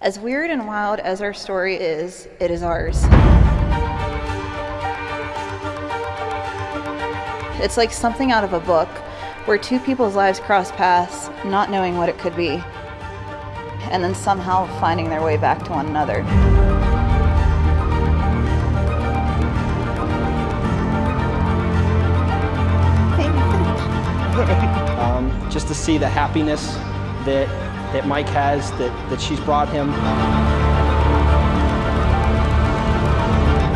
As weird and wild as our story is, it is ours. It's like something out of a book, where two people's lives cross paths, not knowing what it could be, and then somehow finding their way back to one another. Just to see the happiness that Mike has, that she's brought him.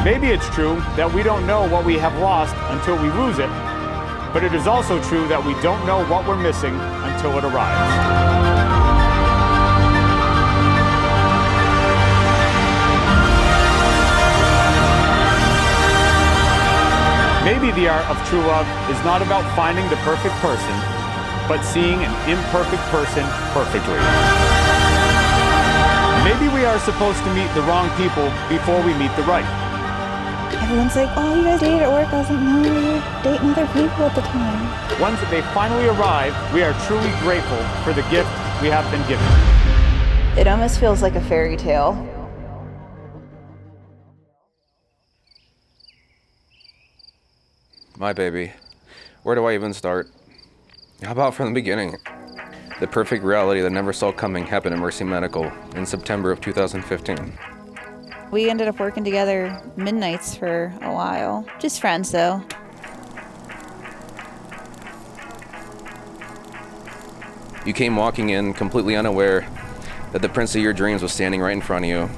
Maybe it's true that we don't know what we have lost until we lose it, but it is also true that we don't know what we're missing until it arrives. Maybe the art of true love is not about finding the perfect person, but seeing an imperfect person perfectly. Maybe we are supposed to meet the wrong people before we meet the right. Everyone's like, oh, you guys dated at work. I was like, no, we were dating other people at the time. Once they finally arrive, we are truly grateful for the gift we have been given. It almost feels like a fairy tale. My baby. Where do I even start? How about from the beginning? The perfect reality that never saw coming happened at Mercy Medical in September of 2015. We ended up working together midnights for a while. Just friends, though. You came walking in completely unaware that the prince of your dreams was standing right in front of you,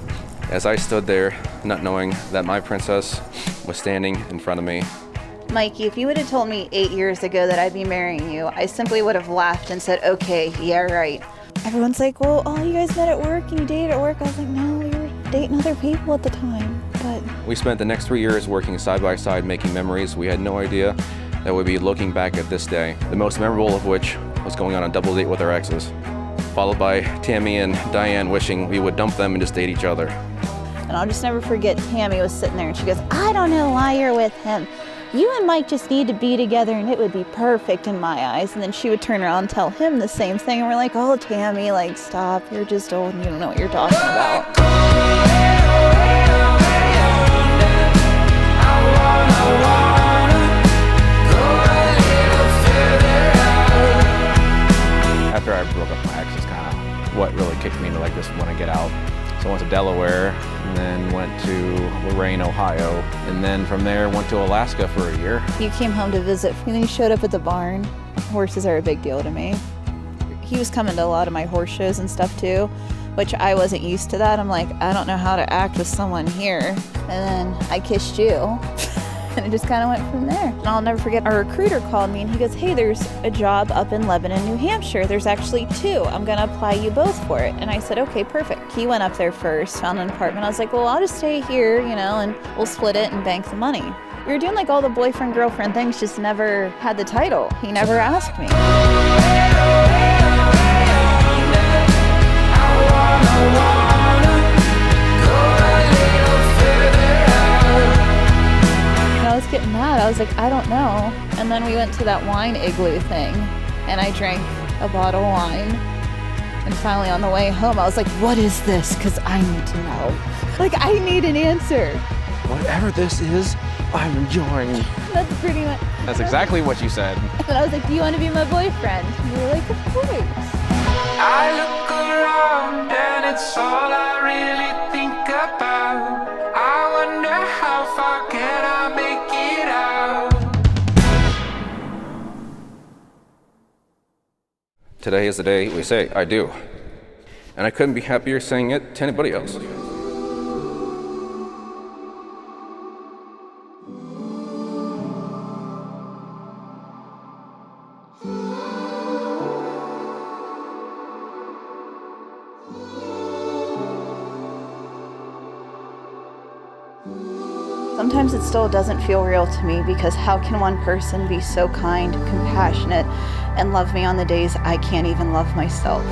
as I stood there, not knowing that my princess was standing in front of me. Mikey, if you would have told me 8 years ago that I'd be marrying you, I simply would have laughed and said, okay, yeah, right. Everyone's like, well, oh, you guys met at work and you dated at work. I was like, no, we were dating other people at the time, but... We spent the next 3 years working side by side, making memories. We had no idea that we'd be looking back at this day, the most memorable of which was going on a double date with our exes, followed by Tammy and Diane wishing we would dump them and just date each other. And I'll just never forget, Tammy was sitting there and she goes, I don't know why you're with him. You and Mike just need to be together and it would be perfect in my eyes. And then she would turn around and tell him the same thing. And we're like, oh, Tammy, like, stop. You're just old and you don't know what you're talking about. After I broke up with my ex is kind of what really kicked me into like this want to get out. So I went to Delaware and then went to Lorain, Ohio. And then from there went to Alaska for a year. You came home to visit and then you showed up at the barn. Horses are a big deal to me. He was coming to a lot of my horse shows and stuff too, which I wasn't used to that. I'm like, I don't know how to act with someone here. And then I kissed you. And it just kind of went from there. And I'll never forget, our recruiter called me and he goes, hey, there's a job up in Lebanon, New Hampshire. There's actually 2. I'm gonna apply you both for it. And I said, okay, perfect. He went up there first, found an apartment. I was like, well, I'll just stay here, you know, and we'll split it and bank the money. We were doing like all the boyfriend, girlfriend things, just never had the title. He never asked me. I was getting mad. I was like, I don't know. And then we went to that wine igloo thing and I drank a bottle of wine. And finally on the way home, I was like, what is this? Because I need to know. Like, I need an answer. Whatever this is, I'm enjoying. That's pretty much. That's exactly what you said. And I was like, do you want to be my boyfriend? And you were like, of course. I look around and it's all I really think about. I wonder how far can I make it out. Today is the day we say, I do. And I couldn't be happier saying it to anybody else. Sometimes it still doesn't feel real to me because how can one person be so kind, compassionate, and love me on the days I can't even love myself?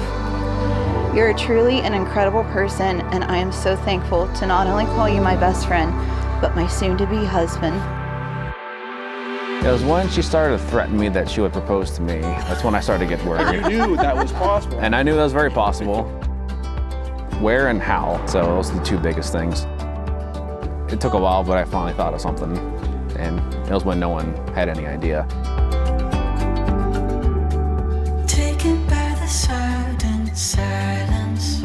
You're truly an incredible person, and I am so thankful to not only call you my best friend, but my soon-to-be husband. It was when she started to threaten me that she would propose to me. That's when I started to get worried. You knew that was possible. And I knew that was very possible. where and how. So those are the two biggest things. It took a while, but I finally thought of something, and it was when no one had any idea. Taken by the sudden silence.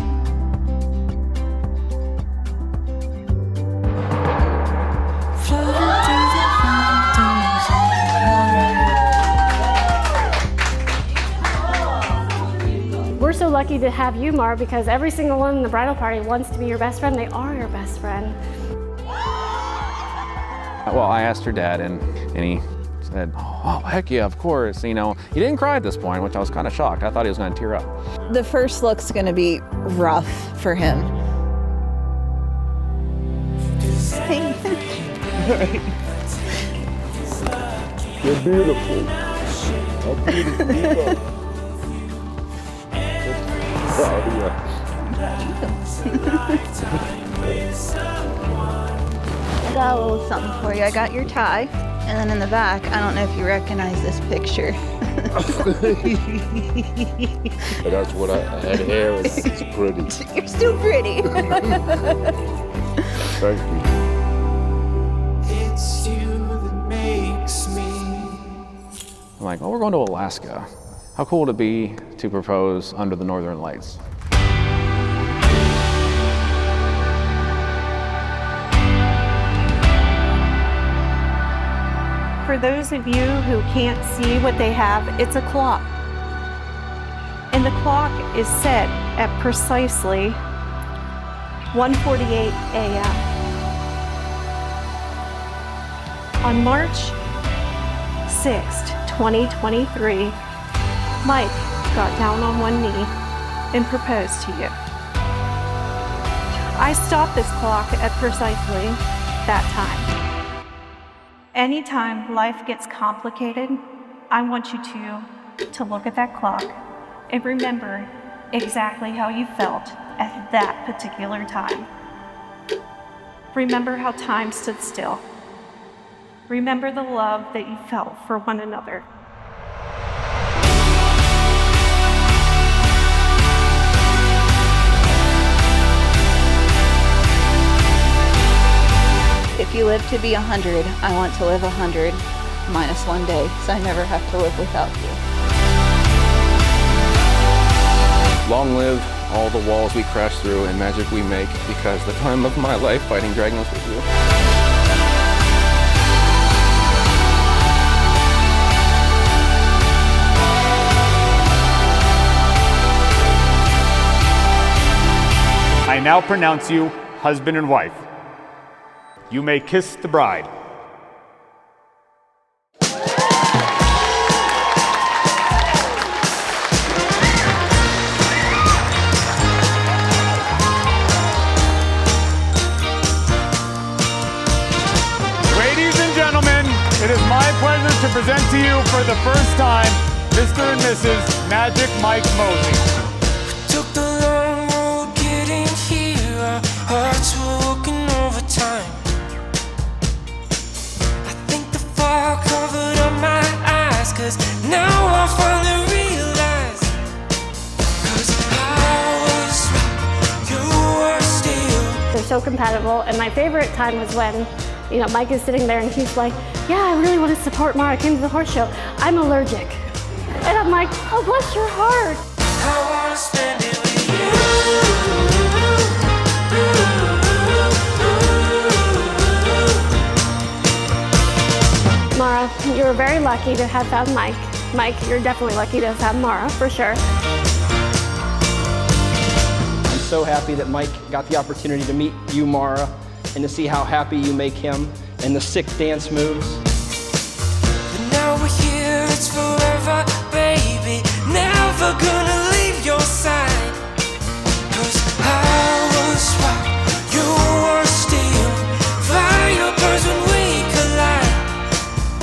Floating through the windows of We're so lucky to have you, Mar, because every single one in the bridal party wants to be your best friend. They are your best friend. Well, I asked her dad, and he said, oh, heck yeah, of course. You know, he didn't cry at this point, which I was kind of shocked. I thought he was going to tear up. The first look's gonna be rough for him. You're beautiful. How beautiful you are. Proud of you. I got a little something for you. I got your tie, and then in the back, I don't know if you recognize this picture. That's what I had hair. It's pretty. You're still pretty. Thank you. It's you that makes me. I'm like, oh, we're going to Alaska. How cool would it be to propose under the Northern Lights? For those of you who can't see what they have, it's a clock. And the clock is set at precisely 1:48 a.m. On March 6th, 2023, Mike got down on one knee and proposed to you. I stopped this clock at precisely that time. Anytime life gets complicated, I want you to look at that clock and remember exactly how you felt at that particular time. Remember how time stood still. Remember the love that you felt for one another. If you live to be 100, I want to live 100 minus 1 day, so I never have to live without you. Long live all the walls we crash through and magic we make, because the time of my life fighting dragons with you. I now pronounce you husband and wife. You may kiss the bride. Ladies and gentlemen, it is my pleasure to present to you for the first time Mr. and Mrs. Magic Mike Mozie. Took the long road getting here. Our hearts were walking over time. I think the fog covered up my eyes, 'cause now I finally realize. 'Cause I was right, you were still. They're so compatible, and my favorite time was when, Mike is sitting there and he's like, yeah, I really want to support Mara. I came to the horse show. I'm allergic. And I'm like, oh, bless your heart. I wanna spend it with you. Mara, you're very lucky to have found Mike. Mike, you're definitely lucky to have found Mara, for sure. I'm so happy that Mike got the opportunity to meet you, Mara, and to see how happy you make him and the sick dance moves. But now we're here, it's forever, baby. Never gonna leave your side. 'Cause I was right, you were still. Fire burns when we collide.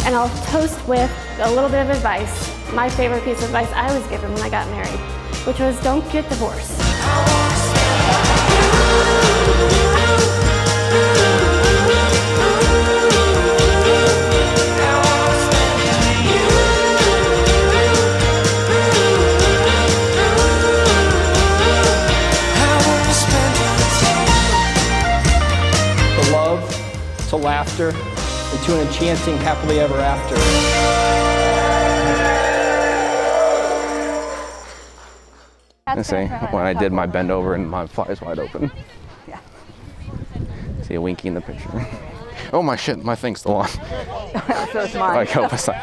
And I'll toast with a little bit of advice. My favorite piece of advice I was given when I got married, which was don't get divorced. I wanna spend to laughter, and to an enchanting happily ever after. And see, when I did my bend over and my fly is wide open. Yeah. See a Winky in the picture. Oh my shit, my thing's still on. So it's mine. Like, help us out.